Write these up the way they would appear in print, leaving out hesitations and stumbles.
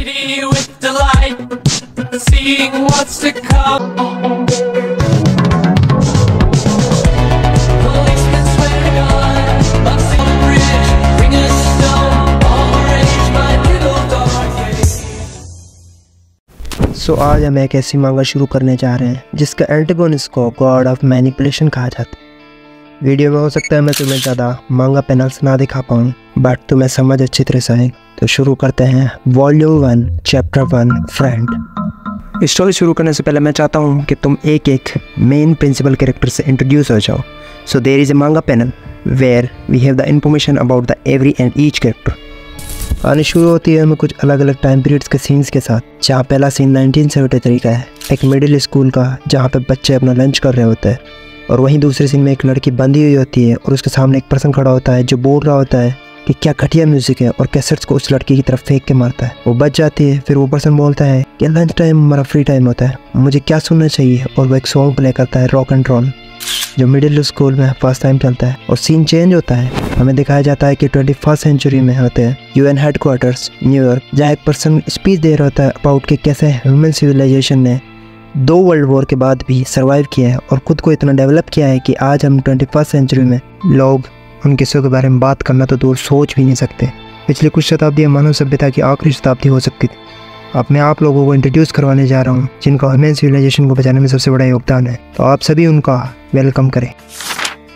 giddy with delight, seeing what's to come. Policemen swear to God, I've seen the bridge, bring us down, all rage, my little dark age. सो आज हम एक ऐसी मांगा शुरू करने जा रहे हैं जिसका एंटागोनिस्ट को गॉड ऑफ मैनिपुलेशन कहा जाता है। वीडियो में हो सकता है मैं तुम्हें ज़्यादा मांगा पैनल्स ना दिखा पाऊँ, बट तुम्हें समझ अच्छी तरह से आए। तो शुरू करते हैं वॉल्यूम 1 चैप्टर 1 फ्रेंड। स्टोरी शुरू करने से पहले मैं चाहता हूँ कि तुम एक एक मेन प्रिंसिपल कैरेक्टर से इंट्रोड्यूस हो जाओ। So there is a manga panel where we have the information about the every and each character. आनी शुरू होती है हमें कुछ अलग अलग टाइम पीरियड्स के सीन्स के साथ, जहाँ पहला सीन 1973 का है, एक मिडिल स्कूल का जहाँ पे बच्चे अपना लंच कर रहे होते हैं, और वहीं दूसरे सीन में एक लड़की बंधी हुई होती है और उसके सामने एक पर्सन खड़ा होता है जो बोल रहा होता है कि क्या घटिया म्यूजिक है, और कैसेट्स को उस लड़की की तरफ फेंक के मारता है। वो बच जाती है। फिर वो पर्सन बोलता है कि लंच टाइम हमारा फ्री टाइम होता है, मुझे क्या सुनना चाहिए, और वो एक सॉन्ग प्ले करता है रॉक एंड रोल जो मिडिल स्कूल में फर्स्ट टाइम चलता है। और सीन चेंज होता है, हमें दिखाया जाता है कि 21st सेंचुरी में होते हैं UN हेडक्वार्टर्स न्यूयॉर्क, जहाँ एक पर्सन स्पीच दे रहा होता है अबाउट कि कैसे ह्यूमन सिविलाइजेशन ने 2 वर्ल्ड वॉर के बाद भी सर्वाइव किया है और ख़ुद को इतना डेवलप किया है कि आज हम 21st सेंचुरी में लोग उन किस्सों के बारे में बात करना तो दूर सोच भी नहीं सकते। पिछली कुछ शताब्दियाँ मानव सभ्यता की आखिरी शताब्दी हो सकती थी। अब मैं आप लोगों को इंट्रोड्यूस करवाने जा रहा हूँ जिनका ह्यूमन सिविलाइजेशन को बचाने में सबसे बड़ा योगदान है, तो आप सभी उनका वेलकम करें।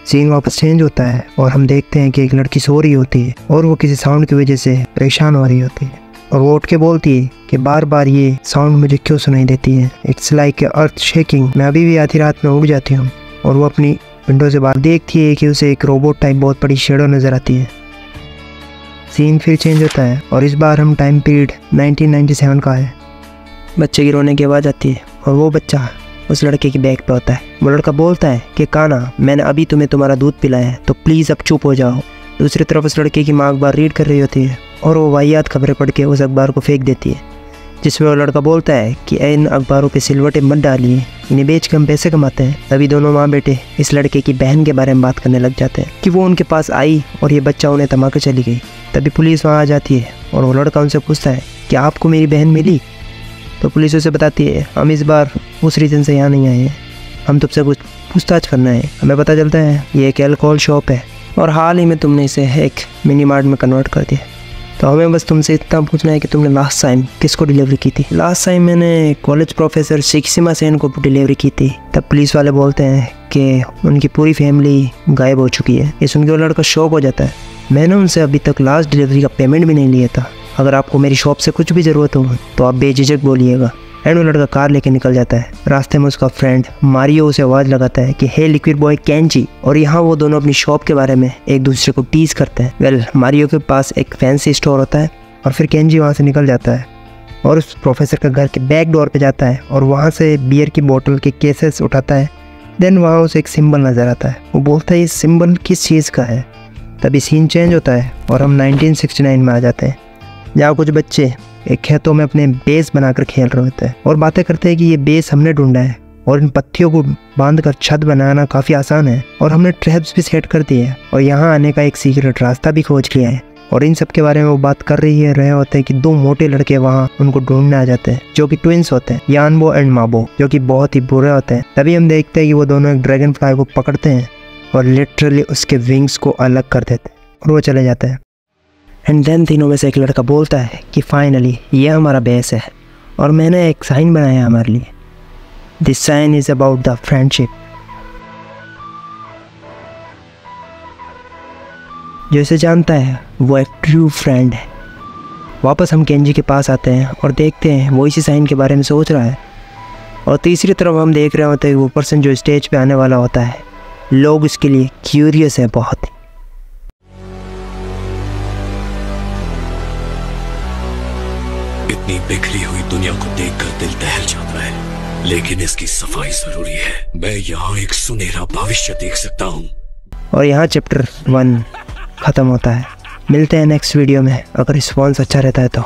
सीन वापस चेंज होता है और हम देखते हैं कि एक लड़की सो रही होती है और वो किसी साउंड की वजह से परेशान हो रही होती है, और वो उठ के बोलती है कि बार बार ये साउंड मुझे क्यों सुनाई देती है, इट्स लाइक अर्थ शेकिंग। मैं अभी भी आधी रात में उठ जाती हूँ। और वो अपनी विंडो से बाहर देखती है कि उसे एक रोबोट टाइप बहुत बड़ी शेडो नज़र आती है। सीन फिर चेंज होता है और इस बार हम टाइम पीरियड 1997 का है। बच्चे की रोने की आवाज़ आती है और वो बच्चा उस लड़के की बैग पे होता है। वो लड़का बोलता है कि काना, मैंने अभी तुम्हें तुम्हारा दूध पिलाया है तो प्लीज़ अब चुप हो जाओ। दूसरी तरफ उस लड़के की माँ अखबार रीड कर रही होती है और वो वाहियात खबरें पढ़ के उस अखबार को फेंक देती है, जिसमें वो लड़का बोलता है कि इन अखबारों पे सिलवटें मत डालिए, इन्हें बेच के हम पैसे कमाते हैं। तभी दोनों माँ बेटे इस लड़के की बहन के बारे में बात करने लग जाते हैं कि वो उनके पास आई और ये बच्चा उन्हें थमा के चली गई। तभी पुलिस वहाँ आ जाती है और वो लड़का उनसे पूछता है कि आपको मेरी बहन मिली? तो पुलिस उसे बताती है हम इस बार उस रीज़न से यहाँ नहीं आए हैं, हम तुमसे कुछ पूछताछ करना है। हमें पता चलता है ये एक अल्कोहल शॉप है और हाल ही में तुमने इसे एक मिनी मार्ट में कन्वर्ट कर दिया। तो हमें बस तुमसे इतना पूछना है कि तुमने लास्ट टाइम किसको डिलीवरी की थी? लास्ट टाइम मैंने कॉलेज प्रोफेसर शिक्षिमा सेन को डिलीवरी की थी। तब पुलिस वाले बोलते हैं कि उनकी पूरी फैमिली गायब हो चुकी है। ये सुन के वो लड़का शॉक हो जाता है। मैंने उनसे अभी तक लास्ट डिलीवरी का पेमेंट भी नहीं लिया था। अगर आपको मेरी शॉप से कुछ भी ज़रूरत हो तो आप बेझिझक बोलिएगा। एंड वो लड़का कार लेके निकल जाता है। रास्ते में उसका फ्रेंड मारियो उसे आवाज़ लगाता है कि हे लिक्विड बॉय केंजी, और यहाँ वो दोनों अपनी शॉप के बारे में एक दूसरे को टीज करते हैं। वेल, मारियो के पास एक फैंसी स्टोर होता है और फिर केंजी वहाँ से निकल जाता है और उस प्रोफेसर के घर के बैक डोर पे जाता है और वहाँ से बियर की बोतल के केसेस उठाता है। देन वहाँ उसे एक सिंबल नज़र आता है। वो बोलता है ये सिंबल किस चीज़ का है? तभी सीन चेंज होता है और हम 1969 में आ जाते हैं, जहाँ कुछ बच्चे एक खेतों में अपने बेस बनाकर खेल रहे होते हैं और बातें करते हैं कि ये बेस हमने ढूंढा है और इन पत्तियों को बांधकर छत बनाना काफ़ी आसान है और हमने ट्रैप्स भी सेट कर दिए हैं और यहाँ आने का एक सीक्रेट रास्ता भी खोज लिया है। और इन सब के बारे में वो बात कर रहे होते हैं कि 2 मोटे लड़के वहाँ उनको ढूंढने आ जाते हैं जो कि ट्विंस होते हैं, यानबो एंड माबो, जो कि बहुत ही बुरे होते हैं। तभी हम देखते हैं कि वो दोनों एक ड्रैगन फ्लाई को पकड़ते हैं और लिटरली उसके विंग्स को अलग कर देते हैं और वो चले जाते हैं। एंड देन तीनों में से एक लड़का बोलता है कि फाइनली ये हमारा बेस है और मैंने एक साइन बनाया है हमारे लिए। This sign is about the friendship. जो इसे जानता है वो एक ट्रू फ्रेंड है। वापस हम केंजी के पास आते हैं और देखते हैं वो इसी साइन के बारे में सोच रहा है। और तीसरी तरफ हम देख रहे होते हैं वो पर्सन जो स्टेज पे आने वाला होता है, लोग इसके लिए क्यूरियस है बहुत। इतनी बिखरी हुई दुनिया को देखकर दिल दहल जाता है, लेकिन इसकी सफाई जरूरी है। मैं यहाँ एक सुनहरा भविष्य देख सकता हूँ। और यहाँ चैप्टर 1 ख़त्म होता है। मिलते हैं नेक्स्ट वीडियो में। अगर रिस्पॉन्स अच्छा रहता है तो